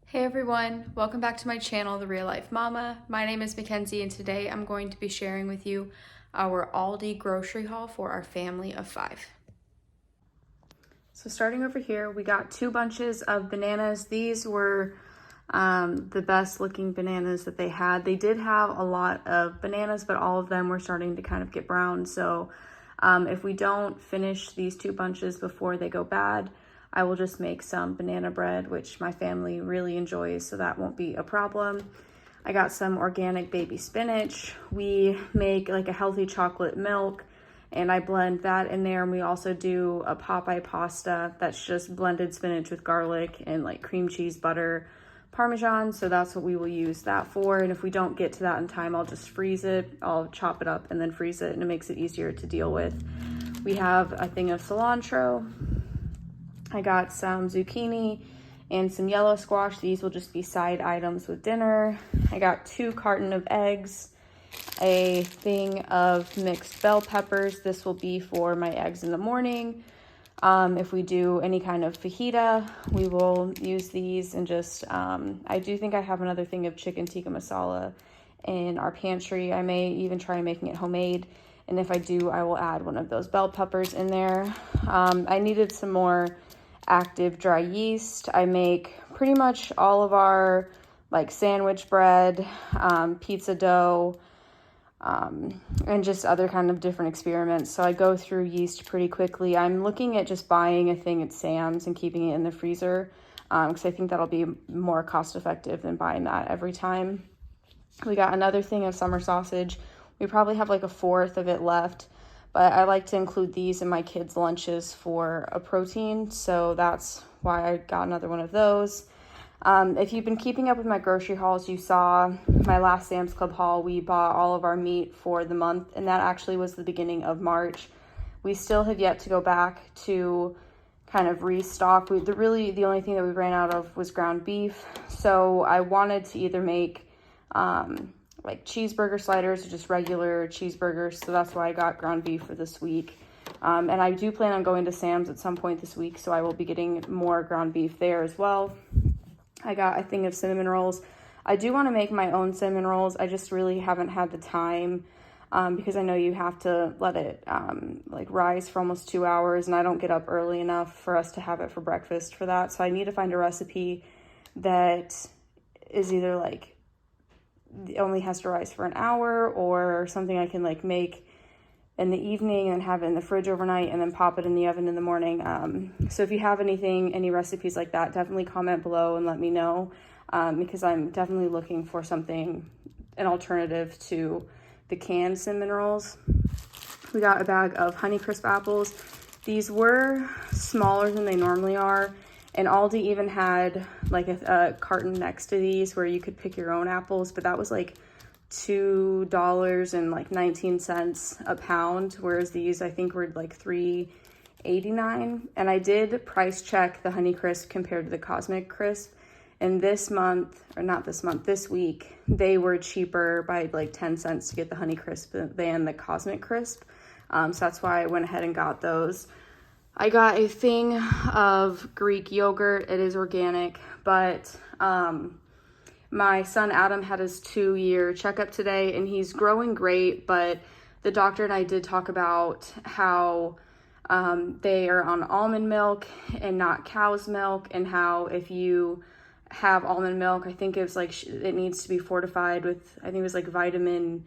Hey everyone, welcome back to my channel, The Real Life Mama. My name is Mackenzie and today I'm going to be sharing with you our Aldi grocery haul for our family of 5. So starting over here, we got 2 bunches of bananas. These were the best looking bananas that they had. They did have a lot of bananas, but all of them were starting to kind of get brown. So if we don't finish these 2 bunches before they go bad, I will just make some banana bread, which my family really enjoys, so that won't be a problem. I got some organic baby spinach. We make like a healthy chocolate milk, and I blend that in there. And we also do a Popeye pasta that's just blended spinach with garlic and like cream cheese, butter, Parmesan. So that's what we will use that for. And if we don't get to that in time, I'll just freeze it. I'll chop it up and then freeze it, and it makes it easier to deal with. We have a thing of cilantro. I got some zucchini and some yellow squash. These will just be side items with dinner. I got 2 cartons of eggs, a thing of mixed bell peppers. This will be for my eggs in the morning. If we do any kind of fajita, we will use these. And just, I do think I have another thing of chicken tikka masala in our pantry. I may even try making it homemade. And if I do, I will add one of those bell peppers in there. I needed some more active dry yeast. I make pretty much all of our like sandwich bread, pizza dough, and just other kind of different experiments. So I go through yeast pretty quickly. I'm looking at just buying a thing at Sam's and keeping it in the freezer because I think that'll be more cost effective than buying that every time. We got another thing of summer sausage. We probably have like a 1/4 of it left, but I like to include these in my kids' lunches for a protein, so that's why I got another one of those. If you've been keeping up with my grocery hauls, you saw my last Sam's Club haul. We bought all of our meat for the month, and that actually was the beginning of March. We still have yet to go back to kind of restock. The only thing that we ran out of was ground beef, so I wanted to either make like cheeseburger sliders or just regular cheeseburgers, so that's why I got ground beef for this week. And I do plan on going to Sam's at some point this week, so I will be getting more ground beef there as well. I got a thing of cinnamon rolls. I do want to make my own cinnamon rolls. I just really haven't had the time because I know you have to let it like rise for almost 2 hours, and I don't get up early enough for us to have it for breakfast for that. So I need to find a recipe that is either like it only has to rise for an hour, or something I can like make in the evening and have it in the fridge overnight and then pop it in the oven in the morning. So if you have any recipes like that, definitely comment below and let me know because I'm definitely looking for an alternative to the canned cinnamon rolls. We got a bag of Honeycrisp apples. These were smaller than they normally are, and Aldi even had like a carton next to these where you could pick your own apples, but that was like $2.19 a pound, whereas these I think were like $3.89. And I did price check the Honeycrisp compared to the Cosmic Crisp, and this week they were cheaper by like 10 cents to get the Honeycrisp than the Cosmic Crisp. So that's why I went ahead and got those. I got a thing of Greek yogurt. It is organic, but my son Adam had his 2-year checkup today, and he's growing great, but the doctor and I did talk about how they are on almond milk and not cow's milk, and how if you have almond milk, I think it was like it needs to be fortified with, I think it was like vitamin,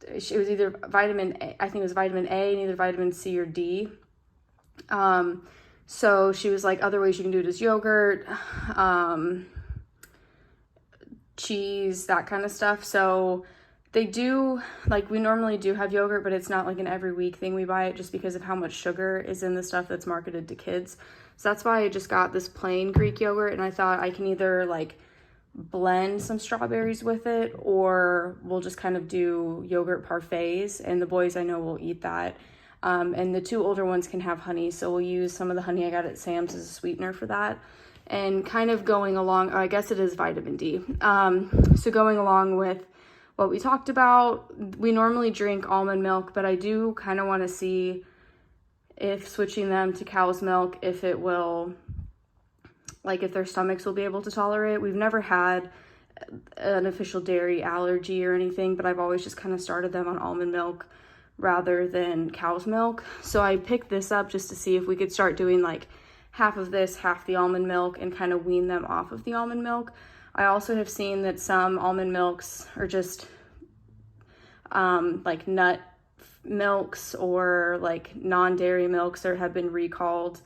it was either vitamin A, I think it was vitamin A and either vitamin C or D. So she was like, other ways you can do it is yogurt, cheese, that kind of stuff. So they do, like, we normally do have yogurt, but it's not like an every week thing. We buy it just because of how much sugar is in the stuff that's marketed to kids. So that's why I just got this plain Greek yogurt, and I thought I can either like blend some strawberries with it, or we'll just kind of do yogurt parfaits, and the boys I know will eat that. And the 2 older ones can have honey, so we'll use some of the honey I got at Sam's as a sweetener for that. And kind of going along, I guess it is vitamin D. So going along with what we talked about, we normally drink almond milk, but I do kind of want to see if switching them to cow's milk, if it will like if their stomachs will be able to tolerate it. We've never had an official dairy allergy or anything, but I've always just kind of started them on almond milk rather than cow's milk. So I picked this up just to see if we could start doing like half of this, half the almond milk, and kind of wean them off of the almond milk. I also have seen that some almond milks are just like nut milks or like non-dairy milks or have been recalled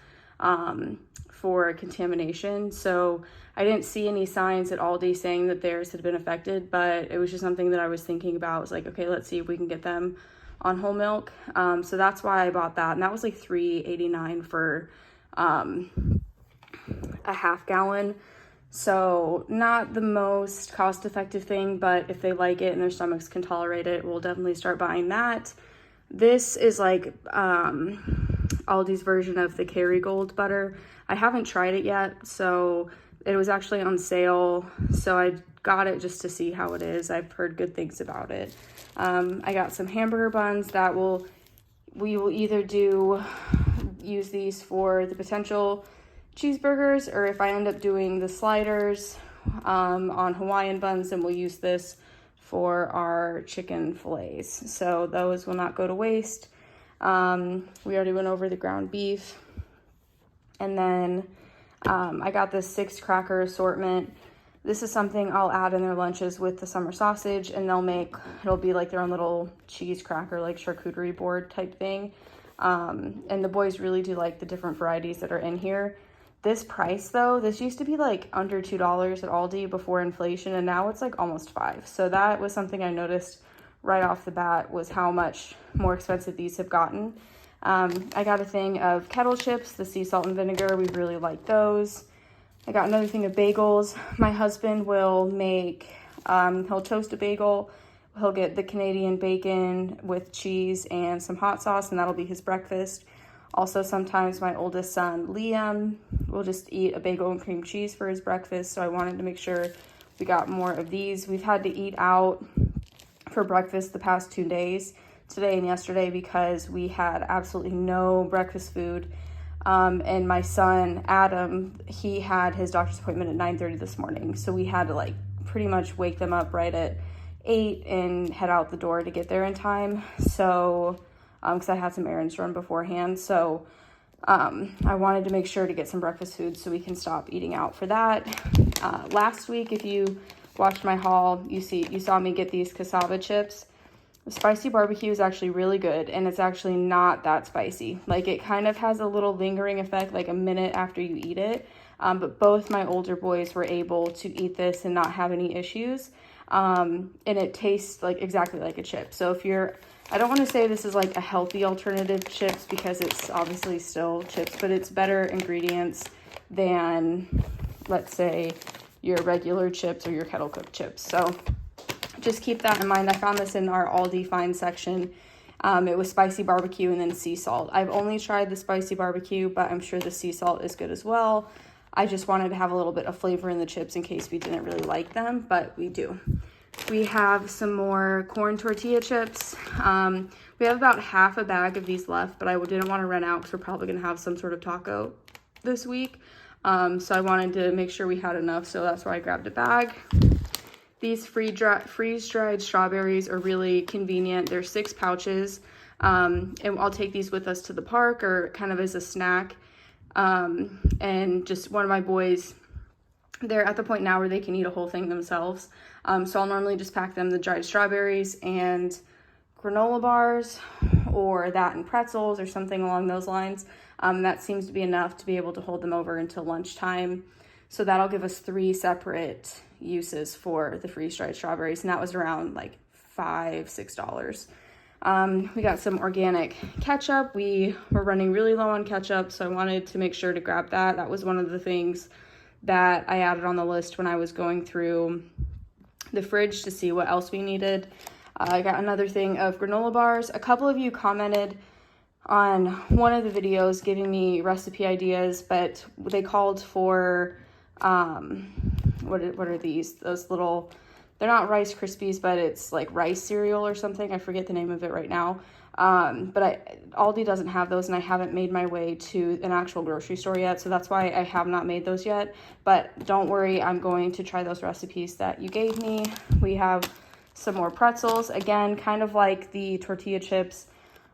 for contamination. So I didn't see any signs at Aldi saying that theirs had been affected, but it was just something that I was thinking about. I was like, okay, let's see if we can get them on whole milk. So that's why I bought that, and that was like $3.89 for a half gallon. So not the most cost-effective thing, but if they like it and their stomachs can tolerate it, we'll definitely start buying that. This is like Aldi's version of the Kerrygold butter. I haven't tried it yet, so it was actually on sale, so I got it just to see how it is. I've heard good things about it. I got some hamburger buns that we will either use these for the potential cheeseburgers, or if I end up doing the sliders on Hawaiian buns, then we'll use this for our chicken fillets. So those will not go to waste. We already went over the ground beef. And then I got this 6 cracker assortment. This is something I'll add in their lunches with the summer sausage, and it'll be like their own little cheese cracker, like charcuterie board type thing. And the boys really do like the different varieties that are in here. This price though, this used to be like under $2 at Aldi before inflation, and now it's like almost $5. So that was something I noticed right off the bat, was how much more expensive these have gotten. I got a thing of kettle chips, the sea salt and vinegar. We really like those. I got another thing of bagels. My husband will make, he'll toast a bagel. He'll get the Canadian bacon with cheese and some hot sauce, and that'll be his breakfast. Also, sometimes my oldest son, Liam, will just eat a bagel and cream cheese for his breakfast. So I wanted to make sure we got more of these. We've had to eat out for breakfast the past 2 days, today and yesterday, because we had absolutely no breakfast food. And my son, Adam, he had his doctor's appointment at 9:30 this morning. So we had to like pretty much wake them up right at 8 and head out the door to get there in time. So, because I had some errands to run beforehand. So I wanted to make sure to get some breakfast food so we can stop eating out for that. Last week, if you watched my haul, you saw me get these cassava chips. The spicy barbecue is actually really good, and it's actually not that spicy. Like, it kind of has a little lingering effect, like a minute after you eat it. But both my older boys were able to eat this and not have any issues. And it tastes like exactly like a chip. So I don't want to say this is like a healthy alternative to chips, because it's obviously still chips, but it's better ingredients than, let's say, your regular chips or your kettle cooked chips. So just keep that in mind. I found this in our Aldi find section. It was spicy barbecue and then sea salt. I've only tried the spicy barbecue, but I'm sure the sea salt is good as well. I just wanted to have a little bit of flavor in the chips in case we didn't really like them, but we do. We have some more corn tortilla chips. We have about half a bag of these left, but I didn't want to run out because we're probably going to have some sort of taco this week. So I wanted to make sure we had enough, so that's why I grabbed a bag. These freeze-dried strawberries are really convenient. They're 6 pouches, and I'll take these with us to the park or kind of as a snack. And just one of my boys, they're at the point now where they can eat a whole thing themselves. So I'll normally just pack them the dried strawberries and granola bars, or that and pretzels or something along those lines. That seems to be enough to be able to hold them over until lunchtime. So that'll give us 3 separate uses for the freeze-dried strawberries, and that was around like $5-6. We got some organic ketchup. We were running really low on ketchup, so I wanted to make sure to grab that. That was one of the things that I added on the list when I was going through the fridge to see what else we needed. I got another thing of granola bars. A couple of you commented on one of the videos giving me recipe ideas, but they called for what are these? Those little, they're not Rice Krispies, but it's like rice cereal or something. I forget the name of it right now. But Aldi doesn't have those, and I haven't made my way to an actual grocery store yet, so that's why I have not made those yet. But don't worry, I'm going to try those recipes that you gave me. We have some more pretzels. Again, kind of like the tortilla chips,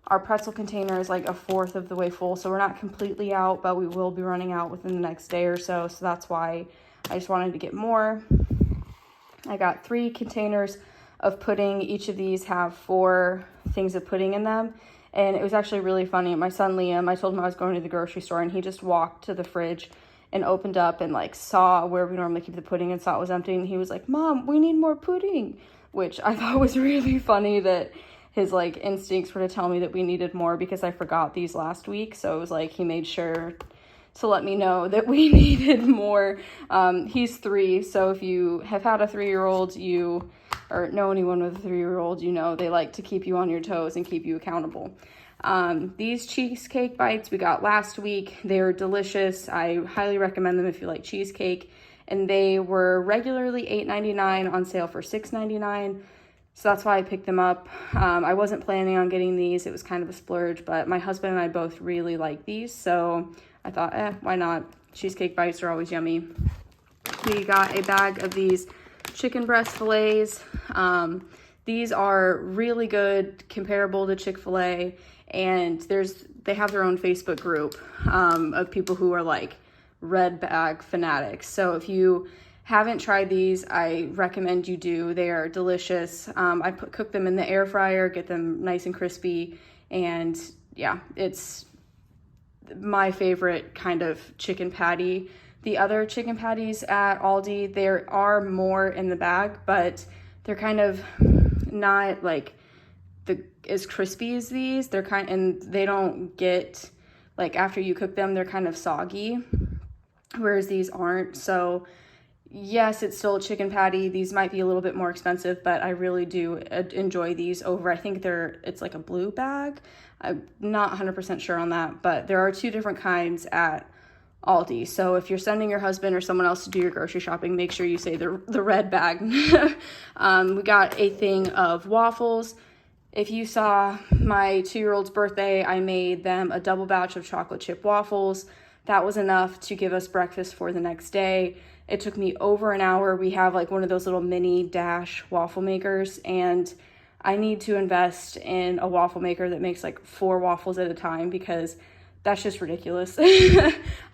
our pretzel container is like a fourth of the way full, so we're not completely out, but we will be running out within the next day or so. So that's why I just wanted to get more. I got 3 containers of pudding. Each of these have 4 things of pudding in them. And it was actually really funny. My son Liam, I told him I was going to the grocery store, and he just walked to the fridge and opened up and like saw where we normally keep the pudding and saw it was empty. And he was like, "Mom, we need more pudding," which I thought was really funny that his like instincts were to tell me that we needed more, because I forgot these last week. So it was like he made sure to let me know that we needed more. He's 3, so if you have had a 3-year-old, or know anyone with a 3-year-old, you know they like to keep you on your toes and keep you accountable. These cheesecake bites we got last week. They're delicious. I highly recommend them if you like cheesecake. And they were regularly $8.99, on sale for $6.99. So that's why I picked them up. I wasn't planning on getting these. It was kind of a splurge, but my husband and I both really like these. So I thought, why not? Cheesecake bites are always yummy. We got a bag of these chicken breast fillets. These are really good, comparable to Chick-fil-A, and they have their own Facebook group of people who are like red bag fanatics. So if you haven't tried these, I recommend you do. They are delicious. I cook them in the air fryer, get them nice and crispy, and yeah, it's my favorite kind of chicken patty. The other chicken patties at Aldi, there are more in the bag, but they're kind of not like as crispy as these. And they don't get, like, after you cook them, they're kind of soggy, whereas these aren't. So yes, it's still a chicken patty. These might be a little bit more expensive, but I really do enjoy these over, I think it's like a blue bag. I'm not 100% sure on that, but there are 2 different kinds at Aldi. So if you're sending your husband or someone else to do your grocery shopping, make sure you say the red bag. We got a thing of waffles. If you saw my 2-year-old's birthday, I made them a double batch of chocolate chip waffles. That was enough to give us breakfast for the next day. It took me over an hour. We have like one of those little mini dash waffle makers, and I need to invest in a waffle maker that makes like 4 waffles at a time, because that's just ridiculous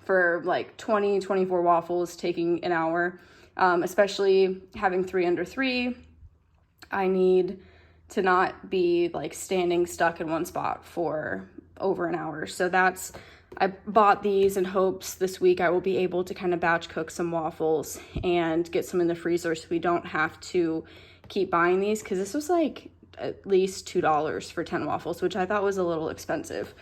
for like 24 waffles taking an hour, especially having 3 under 3. I need to not be like standing stuck in one spot for over an hour. So I bought these in hopes this week I will be able to kind of batch cook some waffles and get some in the freezer, so we don't have to keep buying these, because this was like at least $2 for 10 waffles, which I thought was a little expensive.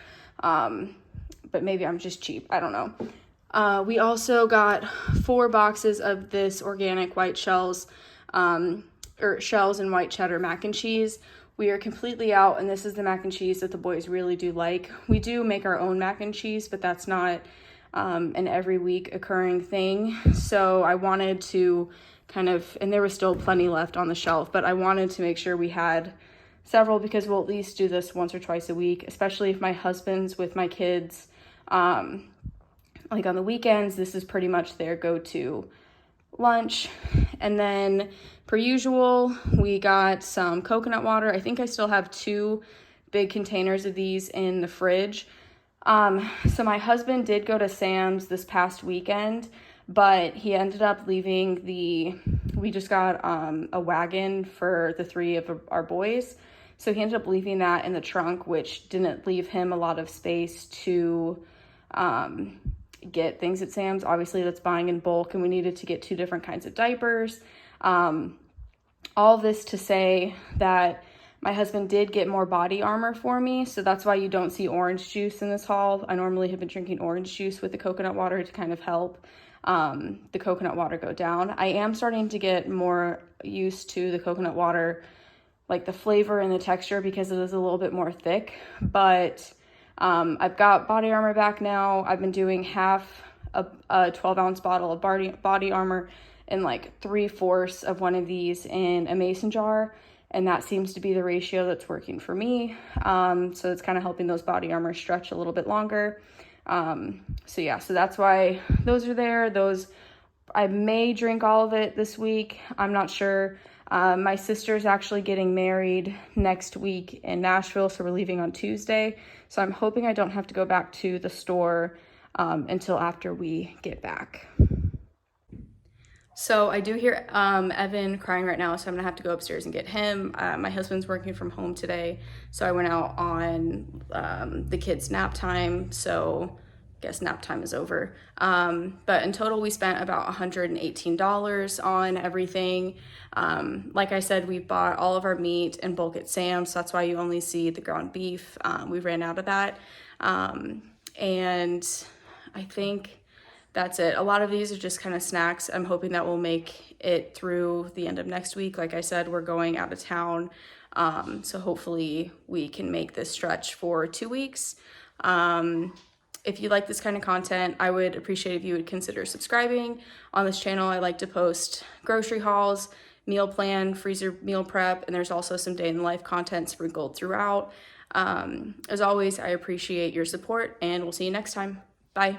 But maybe I'm just cheap. I don't know. We also got 4 boxes of this organic white shells, or shells and white cheddar mac and cheese. We are completely out, and this is the mac and cheese that the boys really do like. We do make our own mac and cheese, but that's not an every week occurring thing. So I wanted to and there was still plenty left on the shelf, but I wanted to make sure we had several, because we'll at least do this once or twice a week, especially if my husband's with my kids. Like on the weekends, this is pretty much their go-to lunch. And then per usual, we got some coconut water. I think I still have 2 big containers of these in the fridge. So my husband did go to Sam's this past weekend, but he ended up leaving we just got a wagon for the 3 of our boys. So he ended up leaving that in the trunk, which didn't leave him a lot of space to get things at Sam's. Obviously, that's buying in bulk, and we needed to get 2 different kinds of diapers. All this to say that my husband did get more body armor for me, so that's why you don't see orange juice in this haul. I normally have been drinking orange juice with the coconut water to kind of help the coconut water go down. I am starting to get more used to the coconut water, like the flavor and the texture, because it is a little bit more thick, but I've got body armor back now. I've been doing half a 12-ounce bottle of body armor and like 3/4 of one of these in a mason jar. and that seems to be the ratio that's working for me. So it's kind of helping those body armor stretch a little bit longer. So yeah, so that's why those are there. I may drink all of it this week. I'm not sure. My sister's actually getting married next week in Nashville, so we're leaving on Tuesday. So I'm hoping I don't have to go back to the store until after we get back. So I do hear Evan crying right now, so I'm gonna have to go upstairs and get him. My husband's working from home today, so I went out on the kids' nap time, so I guess nap time is over. But in total, we spent about $118 on everything. Like I said, we bought all of our meat in bulk at Sam's, so that's why you only see the ground beef. We ran out of that. And I think that's it. A lot of these are just kind of snacks. I'm hoping that we'll make it through the end of next week. Like I said, we're going out of town. So hopefully we can make this stretch for 2 weeks. If you like this kind of content, I would appreciate if you would consider subscribing. On this channel, I like to post grocery hauls, meal plan, freezer meal prep, and there's also some day in the life content sprinkled throughout. As always, I appreciate your support, and we'll see you next time. Bye.